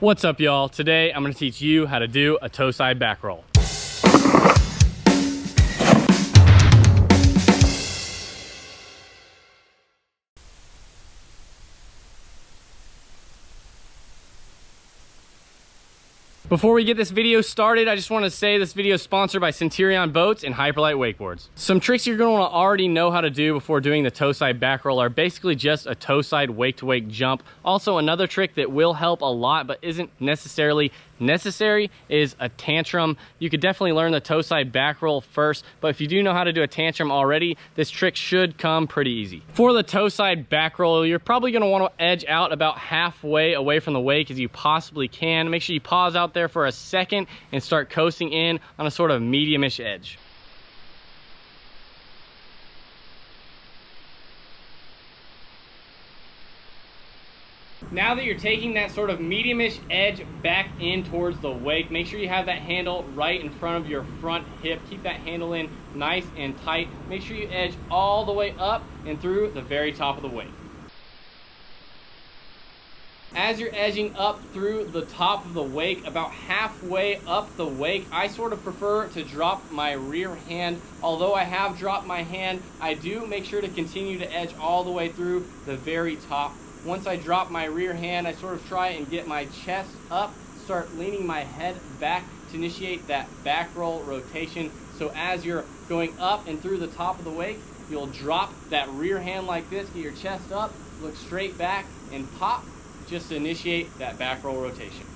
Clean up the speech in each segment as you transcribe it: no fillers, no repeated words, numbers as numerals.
What's up, y'all? Today I'm going to teach you how to do a toeside back roll. Before we get this video started, I just want to say this video is sponsored by Centurion Boats and Hyperlight Wakeboards. Some tricks you're going to want to already know how to do before doing the toeside back roll are basically just a toeside wake-to-wake jump. Also, another trick that will help a lot but isn't necessarily necessary is a tantrum. You could definitely learn the toeside back roll first, but if you do know how to do a tantrum already, this trick should come pretty easy. For the toeside back roll, you're probably going to want to edge out about halfway away from the wake as you possibly can. Make sure you pause out there for a second and start coasting in on a sort of medium-ish edge. Now that you're taking that sort of medium-ish edge back in towards the wake, make sure you have that handle right in front of your front hip. Keep that handle in nice and tight. Make sure you edge all the way up and through the very top of the wake. As you're edging up through the top of the wake, about halfway up the wake, I sort of prefer to drop my rear hand. Although I have dropped my hand, I do make sure to continue to edge all the way through the very top. Once I drop my rear hand, I sort of try and get my chest up, start leaning my head back to initiate that back roll rotation. So as you're going up and through the top of the wake, you'll drop that rear hand like this, get your chest up, look straight back and pop, just to initiate that back roll rotation.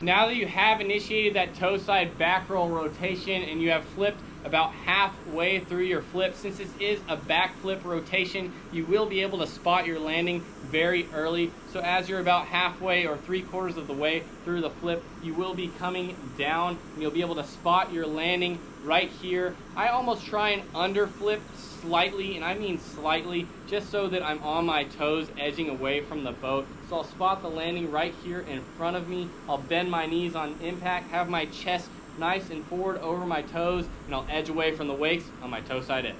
Now that you have initiated that toeside back roll rotation and you have flipped about halfway through your flip, since this is a back flip rotation, you will be able to spot your landing very early. So as you're about halfway or 3/4 of the way through the flip, you will be coming down and you'll be able to spot your landing right here. I almost try and underflip slightly, and I mean slightly, just so that I'm on my toes edging away from the boat. So I'll spot the landing right here in front of me. I'll bend my knees on impact, have my chest nice and forward over my toes, and I'll edge away from the wakes on my toeside edge.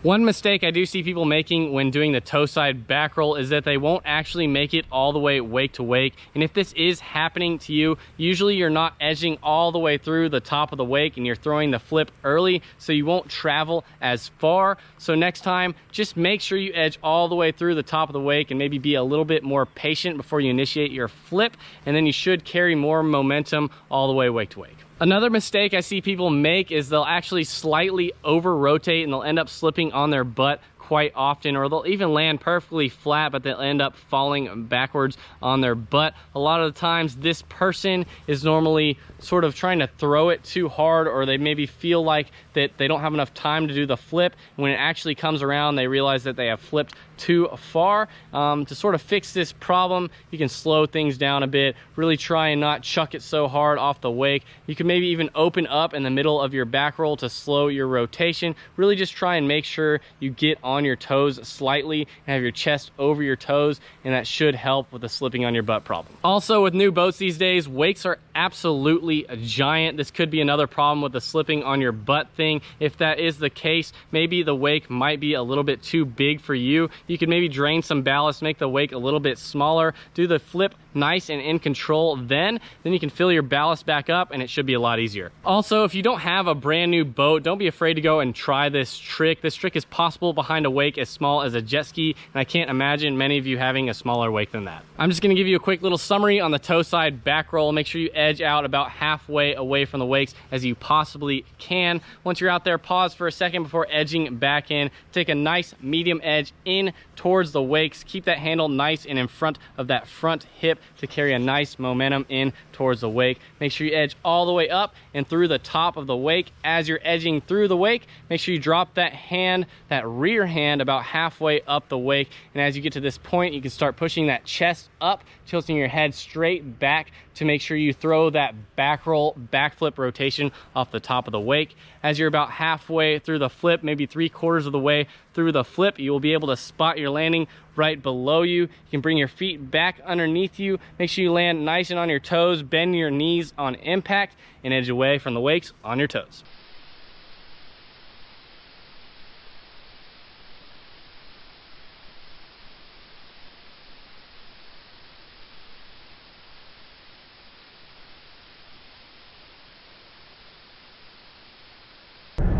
One mistake I do see people making when doing the toeside back roll is that they won't actually make it all the way wake to wake. And if this is happening to you, usually you're not edging all the way through the top of the wake and you're throwing the flip early, so you won't travel as far. So next time, just make sure you edge all the way through the top of the wake and maybe be a little bit more patient before you initiate your flip, and then you should carry more momentum all the way wake to wake. Another mistake I see people make is they'll actually slightly over rotate and they'll end up slipping on their butt quite often, or they'll even land perfectly flat, but they'll end up falling backwards on their butt. A lot of the times this person is normally sort of trying to throw it too hard, or they maybe feel like that they don't have enough time to do the flip. When it actually comes around, they realize that they have flipped too far. To sort of fix this problem, you can slow things down a bit, really try and not chuck it so hard off the wake. You can maybe even open up in the middle of your back roll to slow your rotation. Really just try and make sure you get on your toes slightly and have your chest over your toes, and that should help with the slipping on your butt problem. Also, with new boats these days, wakes are absolutely a giant. This could be another problem with the slipping on your butt thing. If that is the case, maybe the wake might be a little bit too big for you. You could maybe drain some ballast, make the wake a little bit smaller, do the flip nice and in control, then you can fill your ballast back up and it should be a lot easier. Also, if you don't have a brand new boat, don't be afraid to go and try this trick. This trick is possible behind a wake as small as a jet ski, and I can't imagine many of you having a smaller wake than that. I'm just going to give you a quick little summary on the toeside back roll. Make sure you edge out about halfway away from the wakes as you possibly can. Once you're out there, pause for a second before edging back in. Take a nice medium edge in towards the wakes. Keep that handle nice and in front of that front hip to carry a nice momentum in towards the wake. Make sure you edge all the way up and through the top of the wake. As you're edging through the wake, make sure you drop that hand, that rear hand about halfway up the wake. And as you get to this point, you can start pushing that chest up, tilting your head straight back to make sure you throw that back roll, backflip rotation off the top of the wake. As you're about halfway through the flip, maybe 3/4 of the way through the flip, you will be able to spot your landing right below you. You can bring your feet back underneath you. Make sure you land nice and on your toes, bend your knees on impact, and edge away from the wakes on your toes.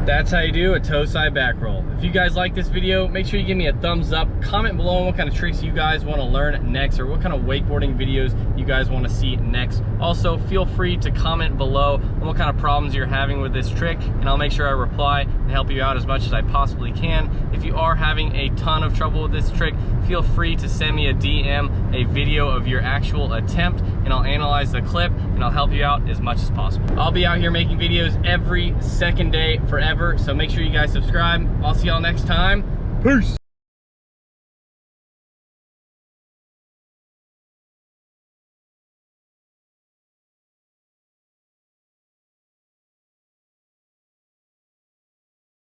That's how you do a toe side back roll. If you guys like this video, make sure you give me a thumbs up. Comment below on what kind of tricks you guys want to learn next, or what kind of wakeboarding videos you guys want to see next. Also, feel free to comment below on what kind of problems you're having with this trick, and I'll make sure I reply and help you out as much as I possibly can. If you are having a ton of trouble with this trick, feel free to send me a DM, a video of your actual attempt, and I'll analyze the clip and I'll help you out as much as possible. I'll be out here making videos every second day forever, so make sure you guys subscribe. I'll see y'all next time. Peace.